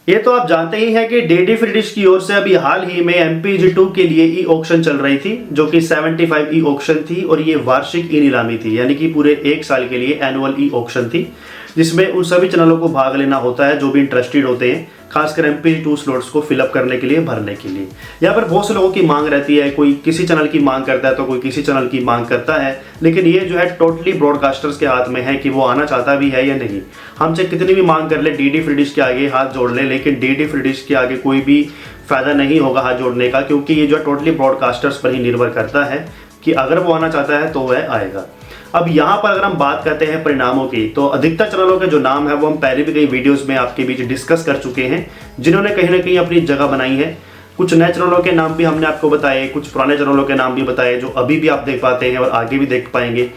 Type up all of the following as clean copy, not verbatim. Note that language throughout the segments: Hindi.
ये तो आप जानते ही हैं कि डीडी फ्री डिश की ओर से अभी हाल ही में MPG2 के लिए ई ऑक्शन चल रही थी, जो कि 75 ई ऑक्शन थी और ये वार्षिक ई नीलामी थी, यानी कि पूरे एक साल के लिए एनुअल ई ऑक्शन थी, जिसमें उन सभी चैनलों को भाग लेना होता है जो भी इंटरेस्टेड होते हैं, खासकर MPG2 स्लॉट्स को फिलअप करने के लिए, भरने के लिए। यहाँ पर बहुत से लोगों की मांग रहती है, कोई किसी चैनल की मांग करता है तो कोई किसी चैनल की मांग करता है, लेकिन ये जो है टोटली ब्रॉडकास्टर्स के हाथ में है कि वो आना चाहता भी है या नहीं। हम चाहे कितनी भी मांग कर ले, डीडी फ्री डिश के आगे हाथ जोड़ ले, लेकिन डीडी फ्री डिश के आगे कोई भी फायदा नहीं होगा हाथ जोड़ने का, क्योंकि ये जो टोटली ब्रॉडकास्टर्स पर ही निर्भर करता है कि अगर वो आना चाहता है तो वह आएगा। अब यहाँ पर अगर हम बात करते हैं परिणामों की, तो अधिकतर चैनलों के जो नाम है वो हम पहले भी कई वीडियोस में आपके बीच डिस्कस कर चुके हैं, जिन्होंने कहीं ना कहीं अपनी जगह बनाई है। कुछ नए चैनलों के नाम भी हमने आपको बताए, कुछ पुराने चैनलों के नाम भी बताए जो अभी भी आप देख पाते हैं और आगे भी देख पाएंगे।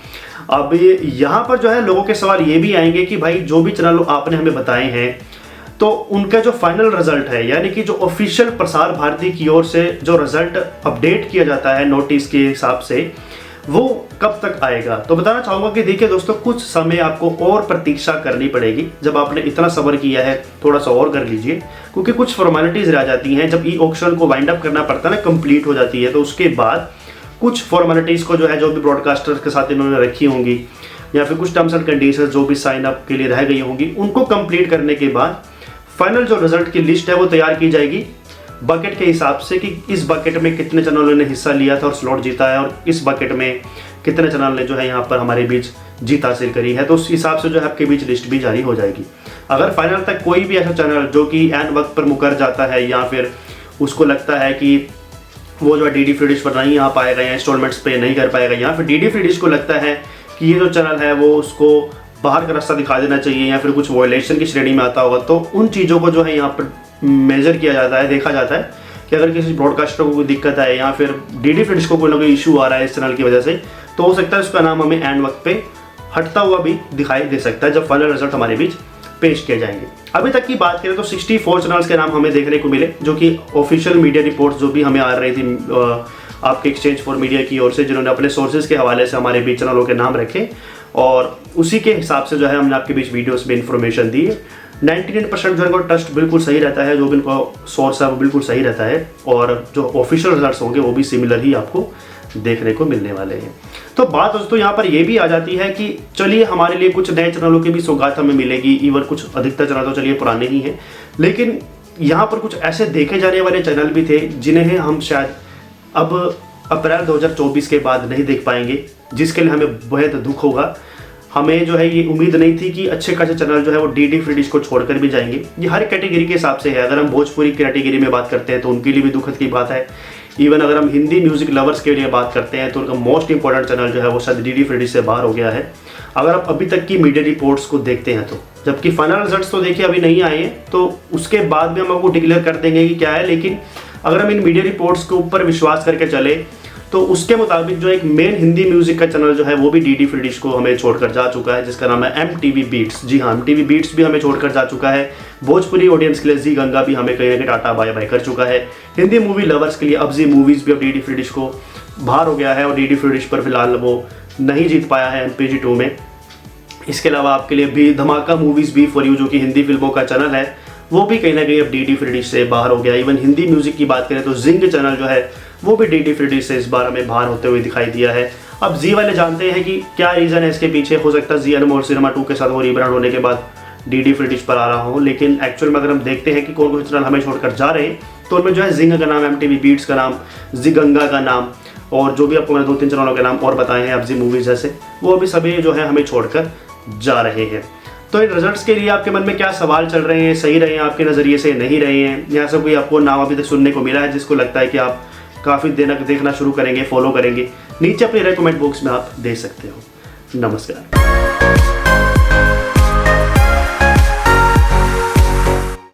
अब यहाँ पर जो है लोगों के सवाल ये भी आएंगे कि भाई जो भी चैनल आपने हमें बताए हैं तो उनका जो फाइनल रिजल्ट है, यानी कि जो ऑफिशियल प्रसार भारती की ओर से जो रिजल्ट अपडेट किया जाता है नोटिस के हिसाब से, वो कब तक आएगा। तो बताना चाहूंगा कि देखिए दोस्तों, कुछ समय आपको और प्रतीक्षा करनी पड़ेगी। जब आपने इतना सब्र किया है थोड़ा सा और कर लीजिए, क्योंकि कुछ फॉर्मेलिटीज रह जाती हैं। जब ई ऑक्शन को वाइंड अप करना पड़ता है ना, कंप्लीट हो जाती है, तो उसके बाद कुछ फॉर्मेलिटीज को जो है जो भी ब्रॉडकास्टर्स के साथ इन्होंने रखी होंगी, या फिर कुछ टर्म्स एंड कंडीशन जो भी साइन अप के लिए रह गई होंगी, उनको कंप्लीट करने के बाद फाइनल जो रिजल्ट की लिस्ट है वो तैयार की जाएगी बकेट के हिसाब से, कि इस बकेट में कितने चैनलों ने हिस्सा लिया था और स्लॉट जीता है, और इस बकेट में कितने चैनल ने जो है यहाँ पर हमारे बीच जीत हासिल करी है। तो उस हिसाब से जो है आपके बीच लिस्ट भी जारी हो जाएगी। अगर फाइनल तक कोई भी ऐसा चैनल जो कि एन वक्त पर मुकर जाता है, या फिर उसको लगता है कि वो जो है डीडी फ्री डिश पर नहीं आ पाएगा या इंस्टॉलमेंट्स पे नहीं कर पाएगा, या फिर डीडी फ्री डिश को लगता है कि ये जो चैनल है वो उसको बाहर का रास्ता दिखा देना चाहिए, या फिर कुछ वॉयलेशन की श्रेणी में आता होगा, तो उन चीज़ों को जो है यहाँ पर मेजर किया जाता है, देखा जाता है कि अगर किसी ब्रॉडकास्टर को कोई दिक्कत है या फिर डीडी फ्री डिश को कोई ना कोई इशू आ रहा है इस चैनल की वजह से, तो हो सकता है उसका नाम हमें एंड वक्त पे हटता हुआ भी दिखाई दे सकता है जब फाइनल रिजल्ट हमारे बीच पेश किए जाएंगे। अभी तक की बात करें तो 64 चैनल्स के नाम हमें देखने को मिले, जो कि ऑफिशियल मीडिया रिपोर्ट्स जो भी हमें आ रही थी आपके एक्सचेंज फॉर मीडिया की ओर से, जिन्होंने अपने सोर्सेज के हवाले से हमारे बीच चैनलों के नाम रखे, और उसी के हिसाब से जो है हमने आपके बीच वीडियोस में इन्फॉर्मेशन दी है। 99% जो है ट्रस्ट बिल्कुल सही रहता है, जो भी इनका सोर्स है वो बिल्कुल सही रहता है, और जो ऑफिशियल रिजल्ट्स होंगे वो भी सिमिलर ही आपको देखने को मिलने वाले हैं। तो बात दोस्तों यहाँ पर ये भी आ जाती है कि चलिए हमारे लिए कुछ नए चैनलों की भी सौगात हमें मिलेगी, इवन कुछ अधिकतर चैनल तो चलिए पुराने ही हैं, लेकिन यहाँ पर कुछ ऐसे देखे जाने वाले चैनल भी थे जिन्हें हम शायद अब अप्रैल 2024 के बाद नहीं देख पाएंगे, जिसके लिए हमें बेहद दुख होगा। हमें जो है ये उम्मीद नहीं थी कि अच्छे खासे चैनल जो है वो डीडी फ्री डिश को छोड़कर भी जाएंगे। ये हर कैटेगरी के हिसाब से है। अगर हम भोजपुरी कैटेगरी में बात करते हैं तो उनके लिए भी दुखद की बात है। इवन अगर हम हिंदी म्यूजिक लवर्स के लिए बात करते हैं तो उनका मोस्ट इंपॉर्टेंट चैनल जो है वो शायद डीडी फ्री डिश से बाहर हो गया है। अगर आप अभी तक की मीडिया रिपोर्ट्स को देखते हैं तो, जबकि फाइनल रिजल्ट्स तो देखिए अभी नहीं आए हैं, तो उसके बाद भी हम आपको डिक्लेयर कर देंगे कि क्या है, लेकिन अगर हम इन मीडिया रिपोर्ट्स के ऊपर विश्वास करके चले तो उसके मुताबिक जो एक मेन हिंदी म्यूजिक का चैनल जो है वो भी डीडी फ्री डिश को हमें छोड़कर जा चुका है, जिसका नाम है MTV बीट्स। जी हाँ, MTV बीट्स भी हमें छोड़कर जा चुका है। भोजपुरी ऑडियंस के लिए जी गंगा भी हमें कहीं ना कहीं टाटा बाय बाय कर चुका है। हिंदी मूवी लवर्स के लिए अब जी मूवीज भी अब डीडी फ्री डिश को बाहर हो गया है, और डीडी फ्री डिश पर फिलहाल वो नहीं जीत पाया है MPG2 में। इसके अलावा आपके लिए भी धमाका मूवीज भी फॉर यू, जो कि हिंदी फिल्मों का चैनल है, वो भी कहीं ना कहीं अब डीडी फ्री डिश से बाहर हो गया। इवन हिंदी म्यूजिक की बात करें तो जिंग चैनल जो है वो भी डीडी फ्री डिश से इस बार हमें बाहर होते हुए दिखाई दिया है। अब जी वाले जानते हैं कि क्या रीज़न है इसके पीछे। हो सकता है जी अनमोल सिनेमा 2 के साथ वो रीब्रांड होने के बाद डीडी फ्री डिश पर आ रहा हो, लेकिन एक्चुअल में अगर हम देखते हैं कि कौन कौन से चैनल हमें छोड़कर जा रहे हैं तो उनमें जो है जिंग का नाम, MTV बीट्स का नाम, जी गंगा का नाम, और जो भी आपको मैंने 2-3 चैनलों के नाम और बताए हैं अब जी मूवीज जैसे, वो अभी सभी जो है हमें छोड़कर जा रहे हैं। तो इन रिजल्ट्स के लिए आपके मन में क्या सवाल चल रहे हैं, सही रहे हैं आपके नज़रिए से, नहीं रहे हैं, या सब कोई आपको नाम अभी तक सुनने को मिला है जिसको लगता है कि आप काफ़ी देखना शुरू करेंगे, फॉलो करेंगे, नीचे अपने कमेंट बॉक्स में आप दे सकते हो। नमस्कार।